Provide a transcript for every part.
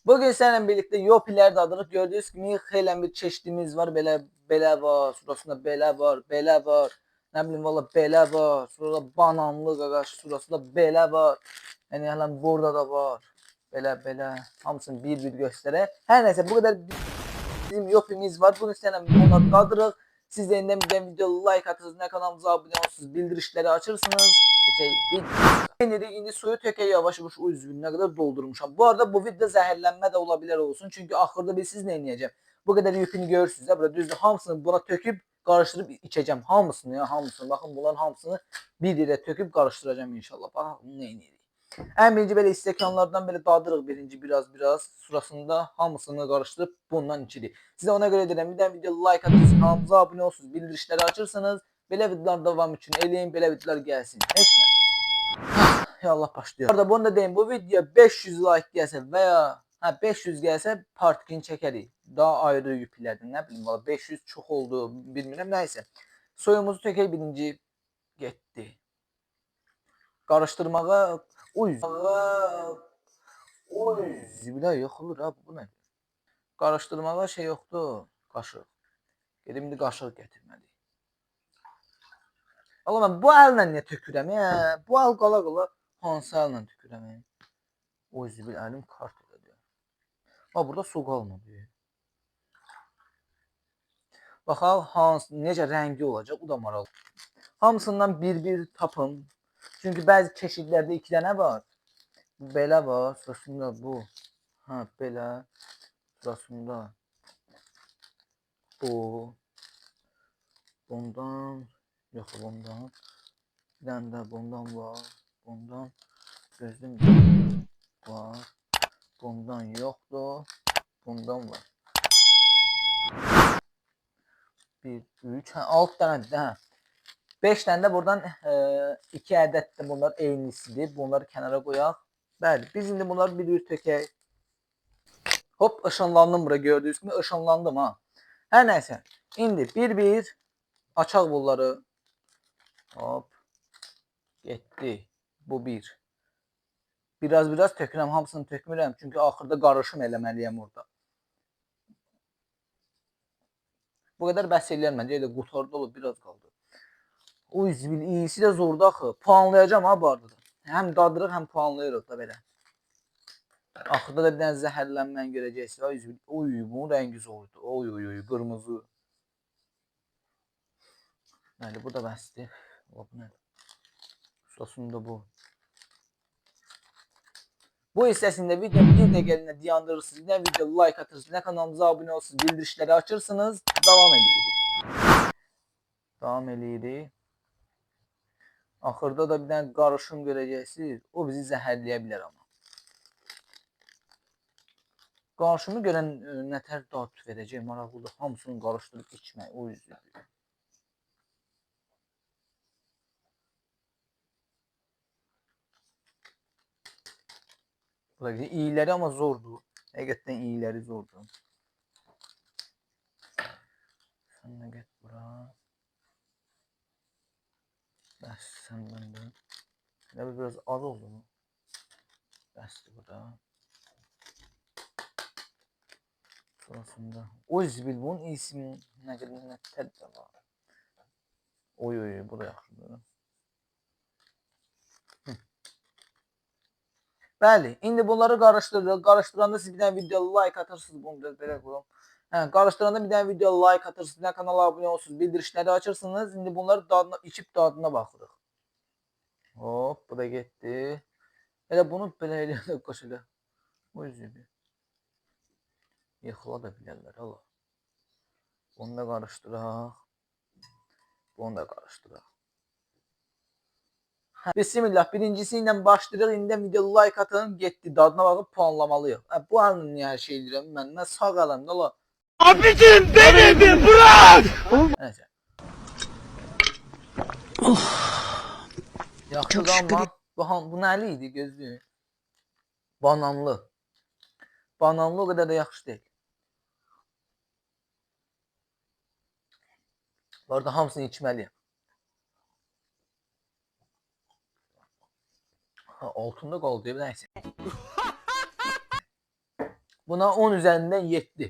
Bugün seninle birlikte yopiler dadırıq. Gördüğünüz gibi xeylən bir çeşidimiz var. Belə var. Şurasında belə var. Belə var. Ne bileyim valla belə var. Sonra bananlı qaqaş. Şurasında belə var. Yani hələn burada da var. Belə. Hamısını bir göstərək. Hər nəsə bu qədər bizim yopimiz var. Bugün seninle onları dadırıq. Siz de yeniden bir video like atırsınız. Ne kanalımıza abone olursunuz. Bildirişleri açırsınız. Geçək video. İndi suyu tökək yavaş-yavaş o üzvünü nə qədər doldurmuşam. Bu arada bu video zəhərlənmə də ola bilər olsun. Çünki axırda siz nə edəcəm? Bu qədər yükünü görürsünüz də. Burada düzdür. Hamısını buna töküb qarışdırıb içəcəm. Hamısını ya, hamısını. Baxın bunların hamısını bir yerə töküb qarışdıracağım inşallah. Baxın bunu nə edirik. Ən birinci belə istəkanlardan belə dadırıq birinci biraz. Surasında hamısını qarışdırıb bundan içirik. Sizə ona görə deyirəm, bir də video like atırsınız, kanalımıza abunə olursunuz, bildirişləri açırsınız. Belə videolar davam üçün eləyin, belə videolar gəlsin. Heç nə. Ya Allah başlayıyor. Orada bunu da deyim, bu video 500 like gəlsə və ya 500 gəlsə part 2-ni çəkərik. Daha ayrı yüplərdən, nə bilim valla 500 çox oldu, bilmirəm, nəysə. Soyumuzu tökək birinci getdi. Qarışdırmağa zibilə yox olur ha, bu nə? Qarışdırmağa şey yoxdur, qaşıq. Gedim indi qaşıq gətirməliyim. Allah mən bu əllə niyə tökürəm? Bu əl qala hansı əllə tökürəm? O zibil əlim kart elədi. Ha burada su qalmadı. Baxaq necə rəngi olacaq, o da maraqlı. Hamısından bir tapın. Çünki bəzi keşiklərdə 2 dənə var. Belə var, sırasında bu. Belə. Sırasında bu. Bundan. Yox, bundan. Bir dənə də bundan var. Bundan. Gözlüm var. Bundan yoxdur. Bundan var. 1, 3, 6 dənədir. 5 dənə də buradan 2 ədəd də bunlar eynisidir. Bunları kənara qoyaq. Bəli, biz indi bunları bir tökək. Hop, ışınlandım bura gördüyünüz kimi. Işınlandım ha. Hər nəysə. İndi bir açaq bunları. Hop. Getdi. Bu bir. Biraz tökürəm. Hamısını tökmürəm. Çünki axırda qarışım eləməliyəm orada. Bu qədər bəs eləyər məncə. Elə qutarda olub biraz qaldı. O zibil iyisi də zorda axı. Puanlayacağım ha bu arada da. Həm dadırıq, həm puanlayırıq da belə. Axırda da bir dənə zəhərlənməni görəcəksiniz. Ay zibil. Oy, bunun rəngi zordur. Oy, qırmızı. Bəli, bu da bəsdir. Bu nədir? Sosunda bu. Bu hissəsində video bir dəqiqəliyə dayandırırsınız. Nə video like atırsınız, nə kanalımıza abunə olursunuz, bildirişləri açırsınız. Davam eləyirik. Axırda da bir dənə qarışım görəcəksiniz. O bizi zəhərləyə bilər amma. Qarışımı görən nətər dad verəcək, maraqlıdır. Hamısını qarışdırıb içmək. O yüzden. İyiləri amma zordur. Həqiqətən iyiləri zordur. Sən nə get bura. Bəs sən məndə. Biraz az oldu mu? Bəsdir bura. Sonrasında. O zibil bunun iyisi nə qədər nətər də var. Oy, bu da yaxşıdır. Bəli, indi bunları qarışdırırıq. Qarışdıranda siz bir dənə video like atırsınız. Bunu da belə qoyum. Qarışdıranda bir dənə video like atırsınız, nə kanala abunə olursunuz, bildirişləri açırsınız. İndi bunları dadına, içib dadına baxırıq. Hop, bu da getdi. Elə bunu belə eləyəndə qoş elə. O zibil. Yıxıla da bilərlər, Allah. Bunu da qarışdıraq. Bunu da qarışdıraq. Bismillah, birincisi ilə başlayırıq. İndi video like atın, getdi. Dadına baxıb puanlamalıyıq. Bu halını niyə hər şey edirəm mən? Mən sağ əlimdə ola. Abicim, beni bırak! Nəysə. Yaxşıdır amma bu nəli idi gözlüyü? Bananlı. Bananlı o qədər də yaxşı deyil. Bu arada hamısını içməliyəm. Altında qaldı, nəysə. Buna 10 üzərindən 7.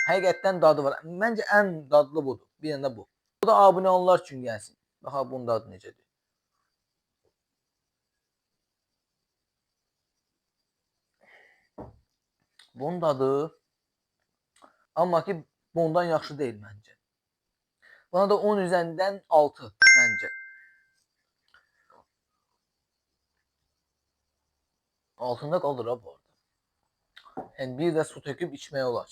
Həqiqətən dadı var. Məncə ən dadlı budur. Bir dənə bu. Bu da abunə olanlar üçün gəlsin. Baxa bunun dadı necədir. Bunun dadı amma ki bundan yaxşı deyil məncə. Buna da 10 üzərindən 6 məncə. Altında qalır ha bu arada. Yəni bir də su töküb içmək olar.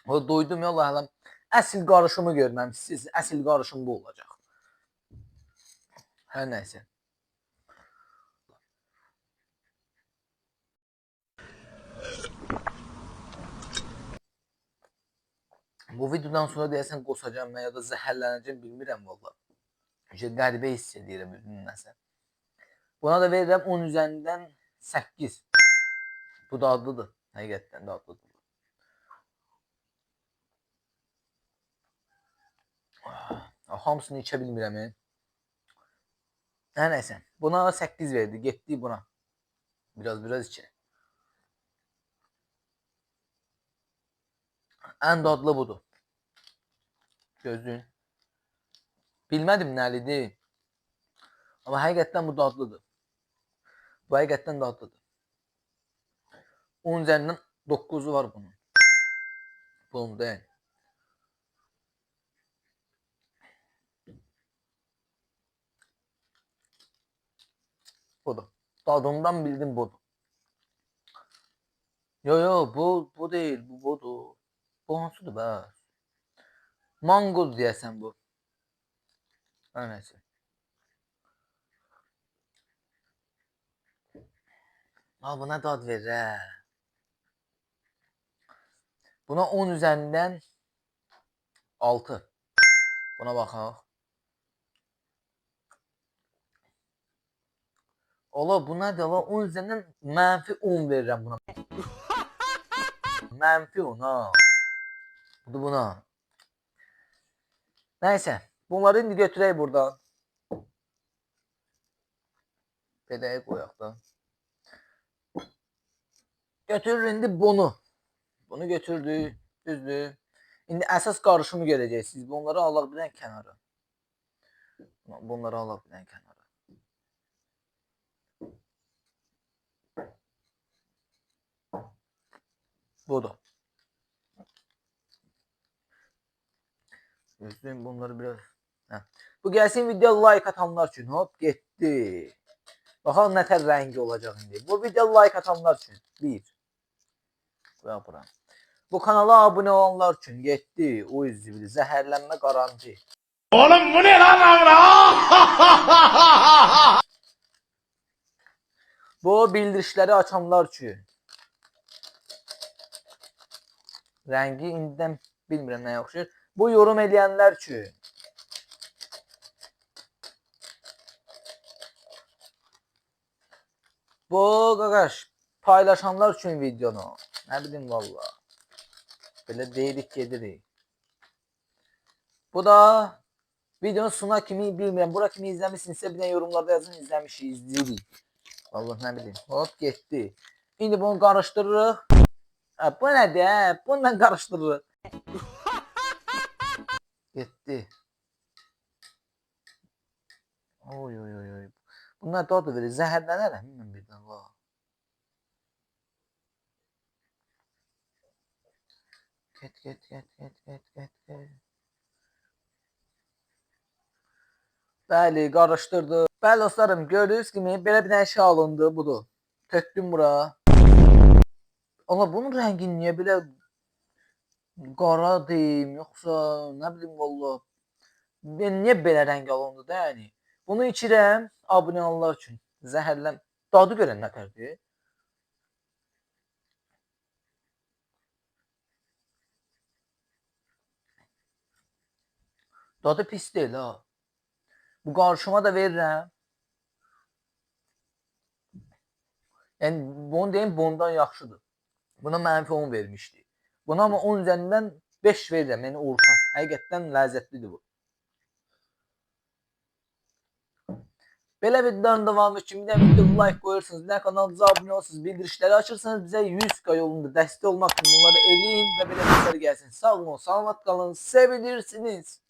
O doydum ya Allah alam. Əsl qarışımı görməmişsiniz. Əsl qarışım bu olacaq. Hər nəysə. Bu videodan sonra deyəsən qosacağım mən ya da zəhərlənəcəm bilmirəm valla. Qəribə hiss edirəm nəsə. Buna da verirəm 10 üzərindən 8. Bu da adlıdır. Həqiqətən də adlıdır. Hamısını içə bilmirəm. Hər nəysə. Buna 8 verdi. Getdi buna. Biraz içə. Ən dadlı budur. Gözün. Bilmədim nəlidir. Amma həqiqətən bu dadlıdır. Bu həqiqətən dadlıdır. 10 üzərindən 9'u var bunun. Bunun deyil. Budur. Dadından bildim budur. Yo bu değil. Bu budur. Bu hansıdır be? Mango deyəsən bu. Hər nəysə. Buna dad verir hə. Buna 10 üzərindən 6. Buna baxaq. Ola bu nədir? 10 üzərindən mənfi 10 verirəm buna. Mənfi 10 ha. Budur buna. Nəysə. Bunları indi götürək buradan. Pedəyə qoyaq da. Götürür indi bunu. Bunu götürdük. Düzdür. İndi əsas qarışımı görəcəksiniz. Bunları alaq bir dənə kənara. Bunları alaq bir dənə kənara. Budur. Gözlüyüm bunları biraz. Hə. Bu gəlsin video like atanlar üçün. Hop getdi. Baxalım nətər rəngi olacaq indi. Bu video like atanlar üçün. 1. Bura. Bu kanala abunə olanlar üçün getdi. O izləyir. Zəhərlənmə qaranti. Oğlum bu ne lan amına? Bu bildirişləri açanlar üçün. Rəngi indidən bilmirəm nəyə oxşayır. Bu yorum eləyənlər üçün. Bu qaqaş paylaşanlar üçün videonu. Nə bilim valla. Belə deyirik gedirik. Bu da videonun sona kimi bilmirəm. Bura kimi izləmişsinizsə bir də yorumlarda yazın izləmişik, izləyirik. Vallahi nə bilim. Hop getdi. İndi bunu qarışdırırıq. Bu nədir? Bununla qarışdırırıq. Getdi. Oy. Bunlar dadı verir. Zəhərlənərəm mən birdən la. Get. Bəli, qarışdırdı. Bəli dostlarım, gördüyünüz kimi belə bir dənə şey alındı, budur. Tökdüm bura. Amma bunun rəngi niyə belə qara deyim, yoxsa nə bilim valla. Niyə belə rəng alındı da yəni. Bunu içirəm abunə olanlar üçün. Zəhərləm. Dadı görən nətərdir? Dadı pis deyil ha. Bu qarışıma da verirəm. Yəni bunu deyim bundan yaxşıdır. Buna mənfi 10 vermişdi. Buna amma 10 üzərindən 5 verirəm. Yəni orta. Həqiqətən ləzzətlidir bu. Belə videoların davamı üçün bir də video like qoyursunuz, bir də kanalımıza abunə olursunuz, bildirişləri açırsanız bizə 100K yolunda dəstək olmaq üçün bunları eləyin və belə videolar gəlsin. Sağ olun, salamat qalın, sevilirsiniz.